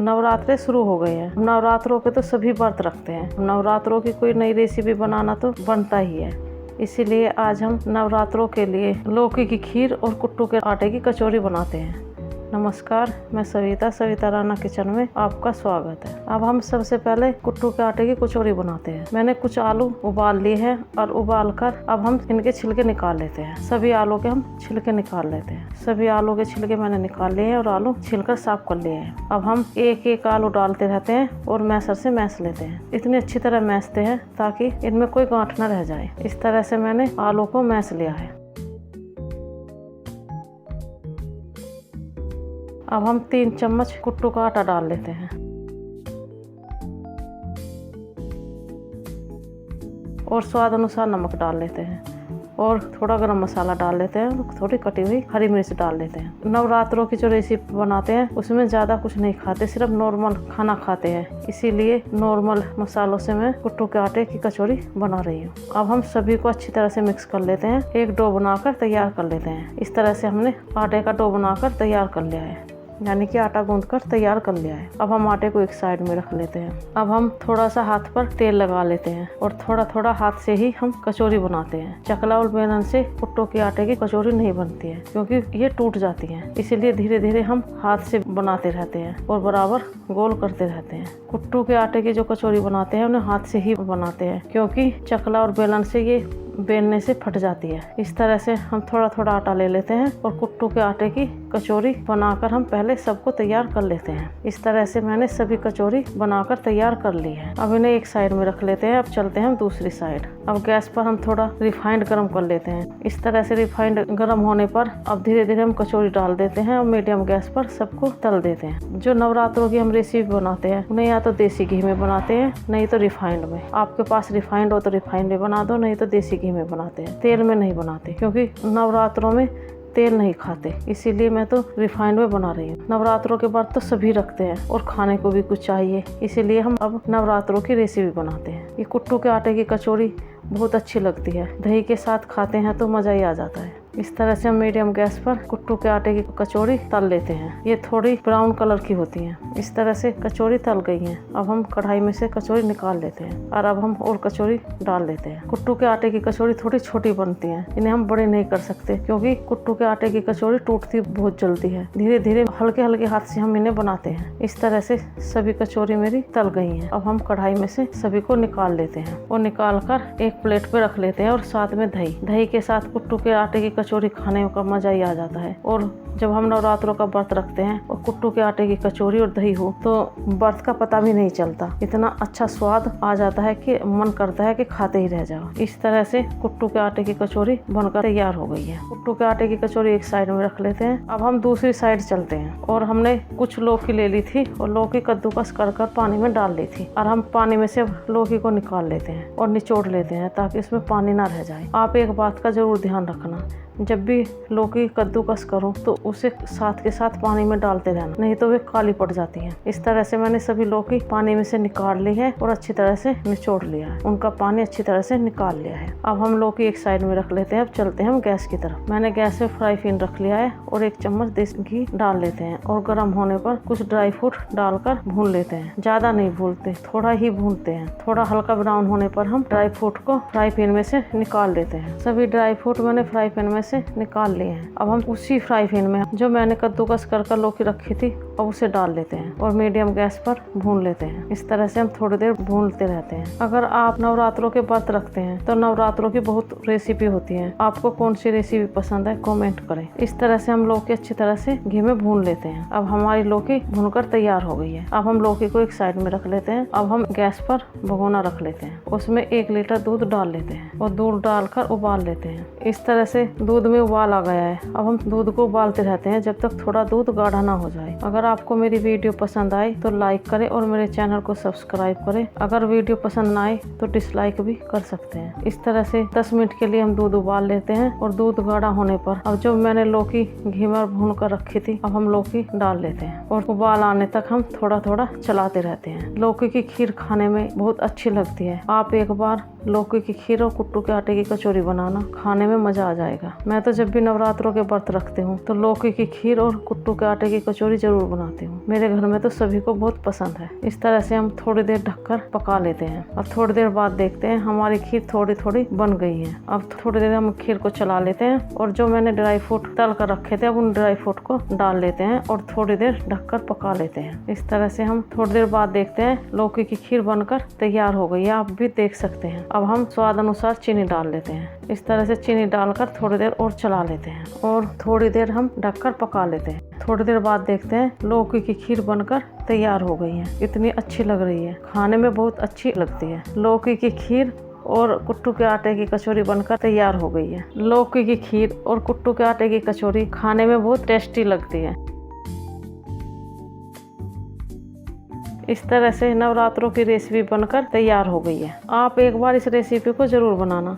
नवरात्रे शुरू हो गए हैं। नवरात्रों के तो सभी व्रत रखते हैं। नवरात्रों की कोई नई रेसिपी बनाना तो बनता ही है। इसीलिए आज हम नवरात्रों के लिए लौकी की खीर और कुट्टू के आटे की कचौरी बनाते हैं। नमस्कार, मैं सविता राणा किचन में आपका स्वागत है। अब हम सबसे पहले कुट्टू के आटे की कचौरी बनाते हैं। मैंने कुछ आलू उबाल लिए हैं और उबाल कर अब हम इनके छिलके निकाल लेते हैं। सभी आलू के हम छिलके निकाल लेते हैं। सभी आलू के छिलके मैंने निकाल लिए हैं और आलू छिलकर साफ कर लिए हैं। अब हम एक एक आलू डालते रहते हैं और मैसर से मैस लेते हैं। इतनी अच्छी तरह मैसते हैं ताकि इनमें कोई गांठ न रह जाए। इस तरह से मैंने आलू को मैस लिया है। अब हम 3 चम्मच कुट्टू का आटा डाल लेते हैं और स्वाद अनुसार नमक डाल लेते हैं और थोड़ा गरम मसाला डाल लेते हैं और थोड़ी कटी हुई हरी मिर्च डाल लेते हैं। नवरात्रों की जो रेसिपी बनाते हैं उसमें ज़्यादा कुछ नहीं खाते, सिर्फ नॉर्मल खाना खाते हैं। इसीलिए नॉर्मल मसालों से मैं कुट्टू के आटे की कचौरी बना रही हूँ। अब हम सभी को अच्छी तरह से मिक्स कर लेते हैं। एक डो बनाकर तैयार कर लेते हैं। इस तरह से हमने आटे का डो बनाकर तैयार कर लिया है, यानी कि आटा गूंथकर तैयार कर लिया है। अब हम आटे को एक साइड में रख लेते हैं। अब हम थोड़ा सा हाथ पर तेल लगा लेते हैं और थोड़ा थोड़ा हाथ से ही हम कचौरी बनाते हैं। चकला और बेलन से कुट्टू के आटे की कचौरी नहीं बनती है क्योंकि ये टूट जाती है। इसीलिए धीरे धीरे हम हाथ से बनाते रहते हैं और बराबर गोल करते रहते हैं। कुट्टू के आटे की जो कचौरी बनाते हैं उन्हें हाथ से ही बनाते हैं क्योंकि चकला और बेलन से ये बेलने से फट जाती है। इस तरह से हम थोड़ा थोड़ा आटा ले लेते हैं और कुट्टू के आटे की कचौरी बनाकर हम पहले सबको तैयार कर लेते हैं। इस तरह से मैंने सभी कचौरी बनाकर तैयार कर ली है। अब इन्हें एक साइड में रख लेते हैं। अब चलते हैं हम दूसरी साइड। अब गैस पर हम थोड़ा रिफाइंड गर्म कर लेते हैं। इस तरह से रिफाइंड गर्म होने पर अब धीरे धीरे हम कचौरी डाल देते हैं और मीडियम गैस पर सबको तल देते हैं। जो नवरात्रों की हम रेसिपी बनाते हैं उन्हें या तो देसी घी में बनाते हैं नहीं तो रिफाइंड में। आपके पास रिफाइंड हो तो रिफाइंड में बना दो, नहीं तो देसी घी में बनाते हैं। तेल में नहीं बनाते क्योंकि नवरात्रों में तेल नहीं खाते, इसीलिए मैं तो रिफाइंड में बना रही हूँ। नवरात्रों के बाद तो सभी रखते हैं और खाने को भी कुछ चाहिए, इसीलिए हम अब नवरात्रों की रेसिपी बनाते हैं। ये कुट्टू के आटे की कचौरी बहुत अच्छी लगती है। दही के साथ खाते हैं तो मज़ा ही आ जाता है। इस तरह से हम मीडियम गैस पर कुट्टू के आटे की कचौरी तल लेते हैं। ये थोड़ी ब्राउन कलर की होती हैं। इस तरह से कचौरी तल गई हैं। अब हम कढ़ाई में से कचौरी निकाल लेते हैं और अब हम और कचौरी डाल लेते हैं। कुट्टू के आटे की कचौरी थोड़ी छोटी बनती है, इन्हें हम बड़े नहीं कर सकते क्योंकि कुट्टू के आटे की कचौरी टूटती बहुत जल्दी है। धीरे धीरे हल्के हल्के हाथ से हम इन्हें बनाते हैं। इस तरह से सभी कचौरी मेरी तल गई हैं। अब हम कढ़ाई में से सभी को निकाल लेते हैं और निकाल कर एक प्लेट पे रख लेते हैं और साथ में दही के साथ कुट्टू के आटे की कचौरी खाने का मजा ही आ जाता है। और जब हम नवरात्रों का व्रत रखते हैं और कुट्टू के आटे की कचौरी और दही हो तो व्रत का पता भी नहीं चलता। इतना अच्छा स्वाद आ जाता है कि मन करता है कि खाते ही रह जाओ। इस तरह से कुट्टू के आटे की कचौरी बनकर तैयार हो गई है। कुट्टू के आटे की कचौरी एक साइड में रख लेते हैं। अब हम दूसरी साइड चलते हैं और हमने कुछ लौकी ले ली थी और लौकी कद्दूकस कर पानी में डाल ली थी और हम पानी में से लौकी को निकाल लेते हैं और निचोड़ लेते हैं ताकि इसमें पानी ना रह जाए। आप एक बात का जरूर ध्यान रखना, जब भी लौकी कद्दूकस करो तो उसे साथ के साथ पानी में डालते रहना, नहीं तो वे काली पड़ जाती हैं। इस तरह से मैंने सभी लौकी पानी में से निकाल ली है और अच्छी तरह से निचोड़ लिया है। उनका पानी अच्छी तरह से निकाल लिया है। अब हम लौकी एक साइड में रख लेते हैं। अब चलते हैं हम गैस की तरफ। मैंने गैस में फ्राई पैन रख लिया है और 1 चम्मच देसी घी डाल लेते हैं और गर्म होने पर कुछ ड्राई फ्रूट डालकर भून लेते हैं। ज्यादा नहीं भूनते, थोड़ा ही भूनते हैं। थोड़ा हल्का ब्राउन होने पर हम ड्राई फ्रूट को फ्राई पैन में से निकाल लेते हैं। सभी ड्राई फ्रूट मैंने फ्राई पैन में से निकाल लिए हैं। अब हम उसी फ्राई पैन में जो मैंने कद्दूकस कर लौकी रखी थी अब उसे डाल लेते हैं और मीडियम गैस पर भून लेते हैं। इस तरह से हम थोड़ी देर भूनते रहते हैं। अगर आप नवरात्रों के व्रत रखते हैं तो नवरात्रों की बहुत रेसिपी होती है। आपको कौन सी रेसिपी पसंद है कमेंट करें। इस तरह से हम लौकी अच्छी तरह से घी में भून लेते हैं। अब हमारी लौकी भूनकर तैयार हो गई है। अब हम लौकी को एक साइड में रख लेते हैं। अब हम गैस पर भगोना रख लेते हैं, उसमें 1 लीटर दूध डाल लेते हैं और दूध डालकर उबाल लेते हैं। इस तरह से दूध में उबाल आ गया है। अब हम दूध को उबालते रहते हैं जब तक थोड़ा दूध गाढ़ा ना हो जाए। अगर आपको मेरी वीडियो पसंद आए तो लाइक करें और मेरे चैनल को सब्सक्राइब करें। अगर वीडियो पसंद ना आए तो डिसलाइक भी कर सकते हैं। इस तरह से 10 मिनट के लिए हम दूध उबाल लेते हैं और दूध गाढ़ा होने पर अब जो मैंने लौकी घी में भून कर रखी थी अब हम लौकी डाल लेते हैं और उबाल आने तक हम थोड़ा थोड़ा चलाते रहते हैं। लौकी की खीर खाने में बहुत अच्छी लगती है। आप एक बार लौकी की खीर और कुट्टू के आटे की कचौरी बनाना, खाने में मजा आ जाएगा। मैं तो जब भी नवरात्रों के व्रत रखती हूँ तो लौकी की खीर और कुट्टू के आटे की कचौरी जरूर बनाती हूँ। मेरे घर में तो सभी को बहुत पसंद है। इस तरह से हम थोड़ी देर ढककर पका लेते हैं और थोड़ी देर बाद देखते हैं हमारी खीर थोड़ी थोड़ी बन गई है। अब थोड़ी देर हम खीर को चला लेते हैं और जो मैंने ड्राई फ्रूट तल कर रखे थे अब उन ड्राई फ्रूट को डाल लेते हैं और थोड़ी देर ढककर पका लेते हैं। इस तरह से हम थोड़ी देर बाद देखते हैं लौकी की खीर बनकर तैयार हो गई है, आप भी देख सकते हैं। अब हम स्वाद अनुसार चीनी डाल लेते हैं। इस तरह से चीनी डालकर थोड़ी देर और चला लेते हैं और थोड़ी देर हम ढककर पका लेते हैं। थोड़ी देर बाद देखते हैं लौकी की खीर बनकर तैयार हो गई है। इतनी अच्छी लग रही है, खाने में बहुत अच्छी लगती है। लौकी की खीर और कुट्टू के आटे की कचौरी बनकर तैयार हो गई है। लौकी की खीर और कुट्टू के आटे की कचौरी खाने में बहुत टेस्टी लगती है। इस तरह से नवरात्रों की रेसिपी बनकर तैयार हो गई है। आप एक बार इस रेसिपी को जरूर बनाना।